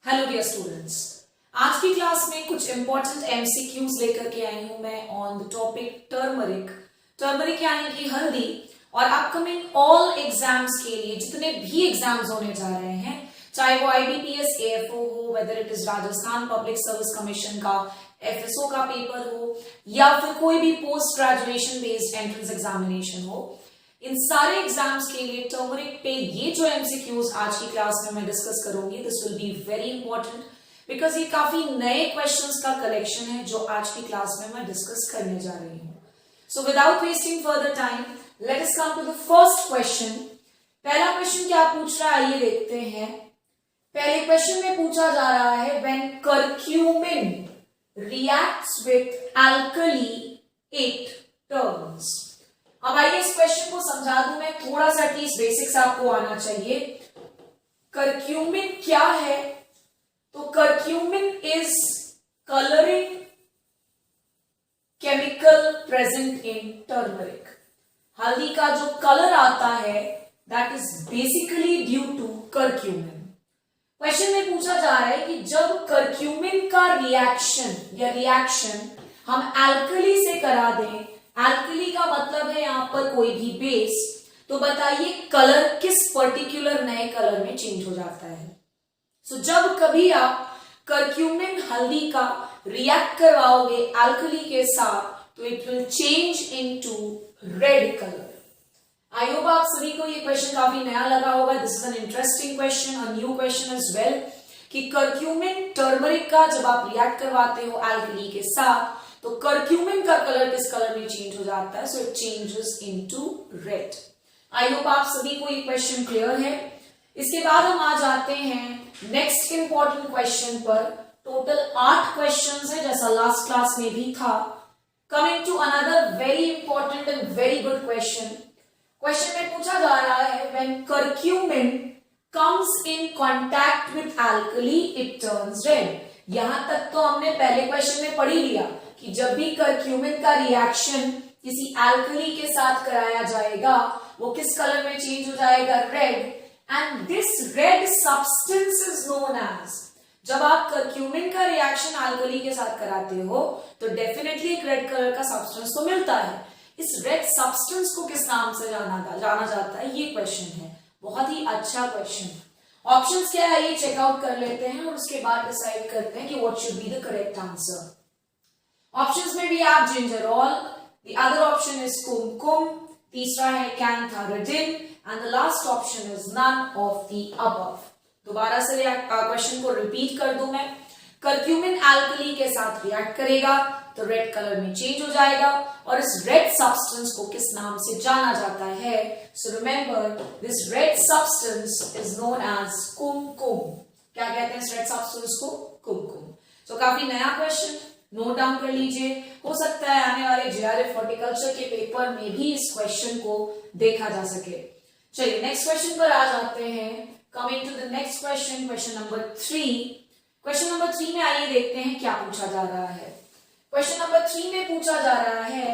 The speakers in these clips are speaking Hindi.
हेलो डियर स्टूडेंट्स, आज की क्लास में कुछ इंपॉर्टेंट एमसीक्यूज लेकर के आई हूं मैं on the topic turmeric. Turmeric यानी कि हल्दी। और अपकमिंग ऑल एग्जाम्स के लिए जितने भी एग्जाम्स होने जा रहे हैं, चाहे वो आईबीपीएस एएफओ हो, whether it is Rajasthan public service commission का एफएसओ का पेपर हो, या फिर कोई भी post graduation based entrance examination हो, इन सारे एग्जाम्स के लिए टर्मरिक पे ये जो एमसीक्यूज आज की क्लास में मैं डिस्कस करूंगी, this will be very important because ये काफी नए क्वेश्चंस का कलेक्शन है जो आज की क्लास में मैं डिस्कस करने जा रही हूं। So without wasting further time, let us come to the first question. पहला क्वेश्चन क्या पूछ रहा है ये देखते हैं। पहले क्वेश्चन में पूछा जा रहा है when curcumin reacts with alkali it turns. अब आइए इस क्वेश्चन को समझा दूं मैं, थोड़ा सा एटलीस्ट बेसिक्स आपको आना चाहिए। करक्यूमिन क्या है? तो curcumin is colouring chemical present in turmeric. हल्दी का जो कलर आता है that is basically due to curcumin. Question में पूछा जा रहा है कि जब करक्यूमिन का रिएक्शन हम अल्कली से करा दें, अल्कली का मतलब है यहां पर कोई भी बेस, तो बताइए कलर किस पर्टिकुलर नए कलर में चेंज हो जाता है। सो जब कभी आप करक्यूमिन हल्दी का रिएक्ट करवाओगे अल्कली के साथ तो it will change into red colour. I hope आप सभी को ये क्वेश्चन काफी नया लगा होगा। This is an interesting question, a new question as well, कि करक्यूमिन टर्मरिक का जब आप रिएक्ट करवाते हो अल्कली के साथ तो करक्यूमिन का कलर किस कलर में चेंज हो जाता है। So it changes into red. I hope आप सभी को ये क्वेश्चन क्लियर है। इसके बाद हम आ जाते हैं नेक्स्ट इंपॉर्टेंट क्वेश्चन पर। टोटल 8 क्वेश्चंस है जैसा लास्ट क्लास में भी था। Coming to another very important and very good question. Question में पूछा जा रहा है when curcumin comes in contact with alkali it turns red. यहां तक तो हमने पहले क्वेश्चन में पढ़ ही लिया कि जब भी करक्यूमिन का रिएक्शन किसी अल्कली के साथ कराया जाएगा वो किस कलर में चेंज हो जाएगा, red. And this red substance is known as, जब आप करक्यूमिन का रिएक्शन अल्कली के साथ कराते हो तो डेफिनेटली एक रेड कलर का सब्सटेंस तो मिलता है। इस रेड सब्सटेंस को किस नाम से जाना जाता है, ये क्वेश्चन है। बहुत ही अच्छा क्वेश्चन। ऑप्शंस क्या है ये चेकआउट कर लेते हैं और उसके बाद डिसाइड करते हैं कि what should be the correct answer. Options में भी आप gingerol, the other option is kumkum, तीसरा है cantharidin and the last option is none of the above. दोबारा से क्वेश्चन को रिपीट कर दूं मैं। करक्यूमिन अल्कली के साथ रिएक्ट करेगा तो रेड कलर में चेंज हो जाएगा और इस रेड सब्सटेंस को किस नाम से जाना जाता है। So remember this red substance is known as kumkum. क्या कहते हैं इस रेड सब्सटेंस को? कुमकुम। सो काफी नया क्वेश्चन, नोट डाउन कर लीजिए। हो सकता है आने वाले जेआरएफ हॉर्टिकल्चर के पेपर में भी इस क्वेश्चन को देखा जा सके। चलिए नेक्स्ट क्वेश्चन पर आ जाते हैं। Coming to the next question, question number 3। Question number 3 में आइए देखते हैं क्या पूछा जा रहा है। क्वेश्चन नंबर 3 में पूछा जा रहा है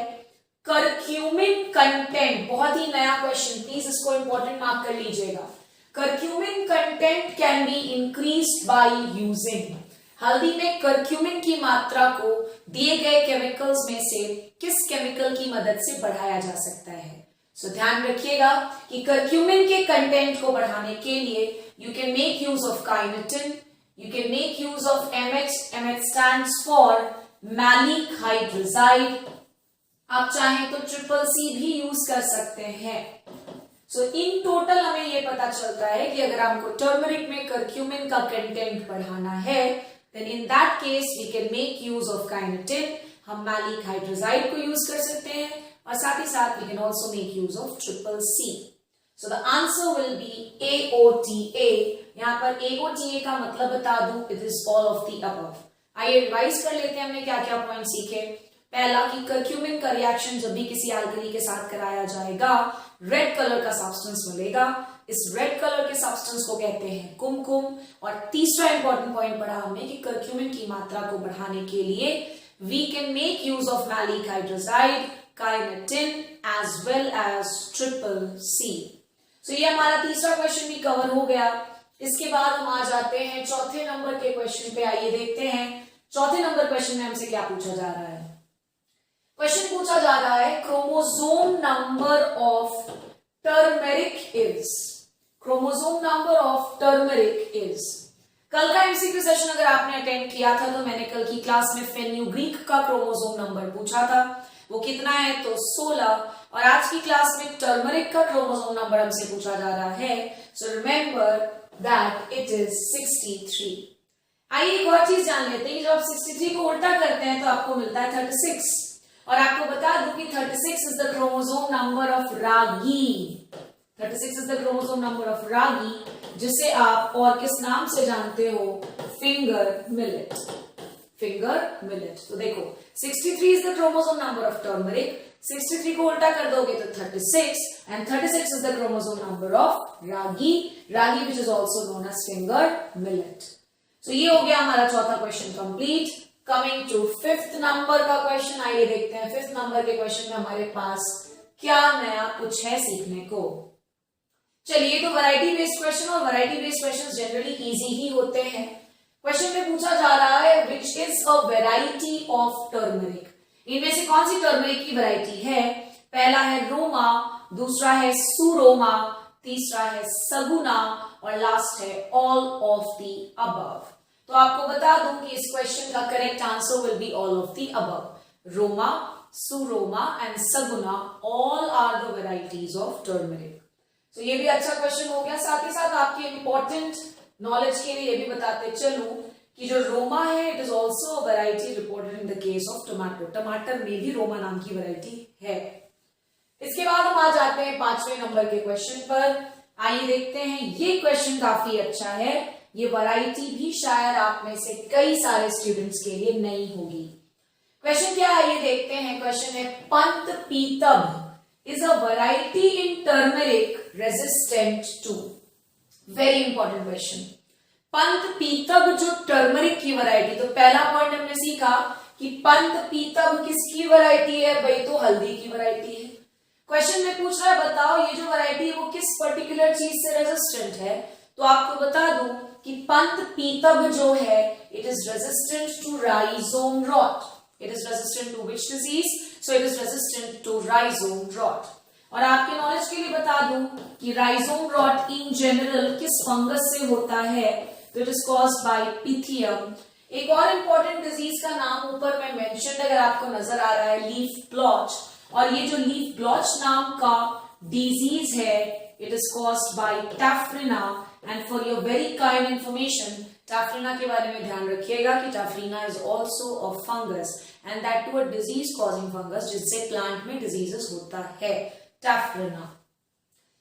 करक्यूमिन कंटेंट। बहुत ही नया क्वेश्चन, प्लीज इसको इंपॉर्टेंट मार्क कर लीजिएगा। Curcumin content can be increased by using. हल्दी में करक्यूमिन की मात्रा को दिए गए केमिकल्स में से किस केमिकल की मदद से बढ़ाया जा सकता है। सो ध्यान रखिएगा कि करक्यूमिन के कंटेंट को बढ़ाने के लिए you can make use of kinetin, you can make use of MH. MH stands for maleic hydrazide. आप चाहें तो ट्रिपल सी भी यूज कर सकते हैं। सो इन टोटल हमें यह पता चलता है कि अगर हमको टर्मरिक में करक्यूमिन का कंटेंट बढ़ाना है then in that case we can make use of kinetin. हम मैलिक हाइड्रोजाइड को यूज कर सकते हैं और साथ ही साथ we can also make use of triple C. So the answer will be AOTA। यहां पर AOTA का मतलब बता दूं, it is all of the above. आइए रिवाइज कर लेते हैं हमने क्या क्या पॉइंट सीखे। पहला कि करक्यूमिन का रिएक्शन जब भी किसी अल्कली के साथ कराया जाएगा रेड कलर का सब्सटेंस मिलेगा। इस रेड कलर के सब्सटेंस को कहते हैं कुमकुम। और तीसरा इंपॉर्टेंट पॉइंट पढ़ा हमने कि करक्यूमिन की मात्रा को बढ़ाने के लिए we can make use of maleic hydrazide, kinetin as well as triple C. So ये हमारा तीसरा क्वेश्चन भी कवर हो गया। इसके बाद हम आ जाते हैं चौथे नंबर के क्वेश्चन पे। आइए देखते हैं चौथे नंबर क्वेश्चन में हमसे क्या पूछा जा रहा है। क्वेश्चन पूछा जा रहा है chromosome number of turmeric is. Chromosome number of turmeric is. कल का एमसीक्यू सेशन अगर आपने अटेंड किया था तो मैंने कल की क्लास में फेन्यूग्रीक का क्रोमोसोम नंबर पूछा था, वो कितना है तो 16। और आज की क्लास में टर्मरिक का क्रोमोसोम नंबर हमसे पूछा जा रहा है, so remember that it is 63। आइए एक और चीज जान लेते हैं कि जब आप 63 को उल्टा करते हैं तो आपको मिलता है 36। और आपको बता दूं कि 36 is the chromosome number of ragi. 36 is the chromosome number of ragi, जिसे आप और किस नाम से जानते हो, फिंगर मिलेट। Finger millet. तो देखो 63 is the chromosome number of turmeric, 63 को उल्टा कर दोगे तो 36, and 36 is the chromosome number of ragi, ragi which is also known as finger millet. तो ये हो गया हमारा चौथा question complete. Coming to fifth number का क्वेश्चन, आइए देखते हैं फिफ्थ नंबर के क्वेश्चन में हमारे पास क्या नया कुछ है सीखने को। चलिए, तो वैरायटी बेस्ड क्वेश्चन, और variety based question generally easy ही होते हैं। क्वेश्चन में पूछा जा रहा है which is a variety of turmeric. इनमें से कौन सी टर्मरिक की वैरायटी है। पहला है रोमा, दूसरा है सुरोमा, तीसरा है सगुना, और लास्ट है ऑल ऑफ द अबव। तो आपको बता दूं कि इस क्वेश्चन का correct answer will be all of the above. Roma, Suroma and Saguna all are the varieties of turmeric. तो ये भी अच्छा क्वेश्चन हो गया। साथ ही साथ आपके इंपॉर्टेंट नॉलेज के लिए ये भी बताते चलूं कि जो रोमा है it is also variety reported in the case of tomato. टमाटर में भी रोमा नाम की वैरायटी है। इसके बाद हम आ जाते हैं पांचवें नंबर के क्वेश्चन पर। आइए देखते हैं, ये क्वेश्चन काफी अच्छा है। ये वैरायटी भी शायद आप में से कई सारे स्टूडेंट्स के लिए नई होगी। क्वेश्चन क्या है ये देखते हैं। क्वेश्चन है Pant Peetab is a variety in turmeric resistant to। Very important question. Pant पीतब जो टर्मरिक की वैरायटी, तो पहला पॉइंट हमने सीखा कि पंत पीतब किसकी वैरायटी है, भाई तो हल्दी की वैरायटी है। क्वेश्चन में पूछ रहा है बताओ ये जो वैरायटी है वो किस पर्टिकुलर चीज से रेजिस्टेंट है। तो आपको बता दूं कि पंत पीतब जो है it is resistant to rhizome rot. It is resistant to which disease? So it is resistant to rhizome rot. और आपके नॉलेज के लिए बता दूं कि राइजोम रॉट इन जनरल किस फंगस से होता है, तो it is caused bye Pythium. एक और इंपॉर्टेंट डिजीज का नाम ऊपर में मेंशन अगर आपको नजर आ रहा है, लीफ ब्लॉच। और ये जो लीफ ब्लॉच नाम का डिजीज है it is caused by Taphrina. And for your very kind information, Taphrina के बारे में ध्यान रखिएगा कि Taphrina is also a fungus and that too a disease causing fungus, जिससे प्लांट में डिजीजेस होता है, टैफ्रिना।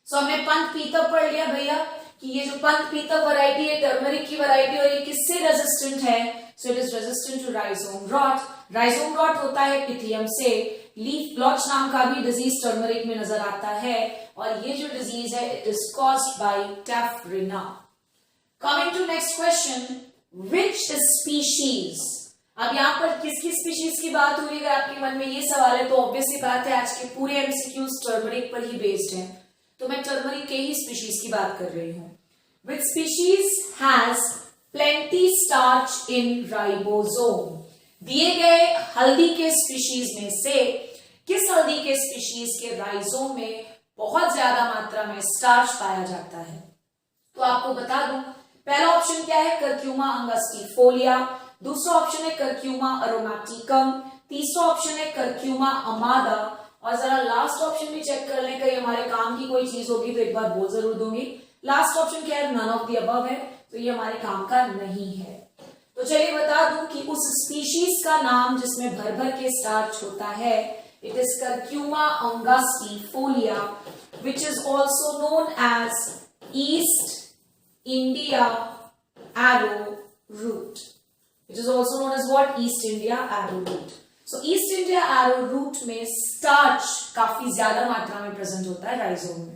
सो हमने पंत पीतब पढ़ लिया भैया कि ये जो पंत पीतब वैरायटी है टर्मरिक की वैरायटी, और ये किससे रेजिस्टेंट है, so it is resistant to rhizome rot. Rhizome rot होता है पिथियम से। लीफ ब्लॉच नाम का भी डिजीज टर्मरिक में नजर आता है, और ये जो डिजीज है it is caused by Taphrina. Coming to next question, which species? अब यहाँ पर किसकी स्पीशीज की बात हो रही है। अगर आपके मन में ये सवाल है तो ऑब्वियसली बात है आज के पूरे एमसीक्यूज टर्मरिक पर ही बेस्ड हैं, तो मैं टर्मरिक के ही स्पीशीज की बात कर रही हूँ। Which species has plenty starch in ribosome? दिए गए हल्दी के स्पीशीज में से किस हल्दी के स्पीशीज के राइजोम में बहुत ज्यादा मात्रा में स्टार्च पाया जाता है। तो आपको बता दूं पहला ऑप्शन क्या है, कर्क्यूमा अंगस्टिफोलिया। दूसरा ऑप्शन है कर्क्यूमा अरोमैटिकम। तीसरा ऑप्शन है कर्क्यूमा अमादा। और जरा लास्ट ऑप्शन भी चेक कर लें, कहीं हमारे काम की कोई चीज होगी तो एक बार बोल जरूर दूंगी। लास्ट ऑप्शन क्या है, नन ऑफ द अबव है, तो ये हमारे काम का नहीं है। तो चलिए बता दूं कि उस स्पीशीज का नाम जिसमें भर भर के स्टार्च होता है it is curcuma angustifolia, which is also known as East India arrowroot. It is also known as what? East India arrowroot. So East India arrowroot में starch काफी ज्यादा मात्रा में प्रेजेंट होता है राइजोम में।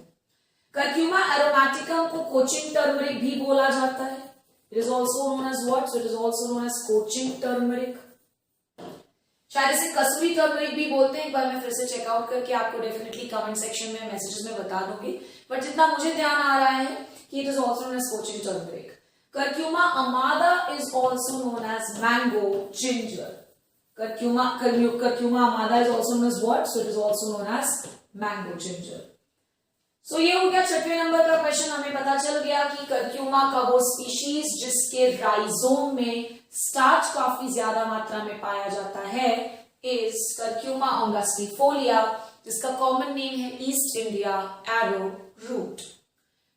कर्क्यूमा एरोमैटिकम को कोचिंग टर्मरिक भी बोला जाता है। It is also known as what? So it is also known as coaching turmeric. शायद इसे कसूरी टर्मरिक भी बोलते हैं, एक बार मैं फिर से चेकआउट करके आपको डेफिनेटली कमेंट सेक्शन में मैसेजेस में बता दूंगी, बट जितना मुझे ध्यान आ रहा है कि it is also known as Cochin turmeric. Curcuma amada is also known as mango ginger. Curcuma amada is also known as what? So it is also known as mango ginger. So ये हो गया छठवें नंबर का क्वेश्चन। हमें पता चल गया कि कर्क्यूमा का वो स्पीशीज जिसके राइजोम में स्टार्च काफी ज्यादा मात्रा में पाया जाता है इज कर्क्यूमा अंगस्टिफोलिया, जिसका कॉमन नेम है East India arrowroot.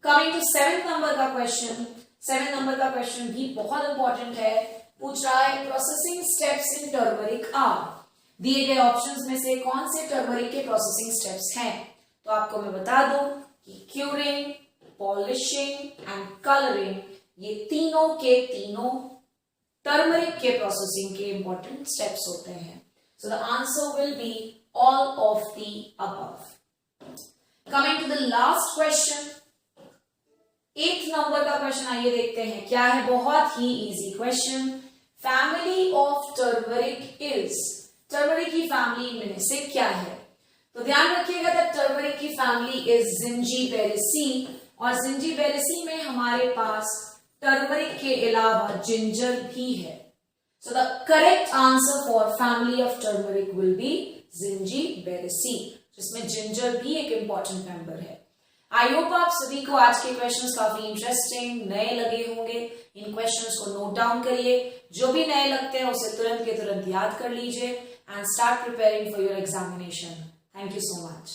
Coming to seventh number का क्वेश्चन। सेवेंथ नंबर का क्वेश्चन भी बहुत इंपॉर्टेंट है। पूछ रहा है processing steps in turmeric are. दिए गए ऑप्शंस में से कौन से टर्मरिक के प्रोसेसिंग स्टेप्स हैं? तो आपको मैं बता दूं कि क्यूरिंग, पॉलिशिंग एंड कलरिंग ये तीनों के तीनों टर्मरिक के प्रोसेसिंग के इंपॉर्टेंट स्टेप्स होते हैं। So the answer will be all of the above. Coming to the last question, 8th number का क्वेश्चन आइए देखते हैं क्या है। बहुत ही easy question. Family of turmeric is, turmeric की फैमिली में से क्या है? तो ध्यान रखिएगा दैट टर्मरिक की फैमिली इज जिंजीबेरेसी, और जिंजीबेरेसी में हमारे पास टर्मरिक के अलावा जिंजर भी है। So the correct answer for family of turmeric will be Zingiberaceae, जिसमें जिंजर भी एक इंपॉर्टेंट मेंबर है। आई होप आप सभी को आज के क्वेश्चंस काफी इंटरेस्टिंग नए लगे होंगे। इन क्वेश्चंस को नोट डाउन करिए, जो भी नए लगते हैं उसे तुरंत के तुरंत याद कर लीजिए and start preparing for your examination. Thank you so much.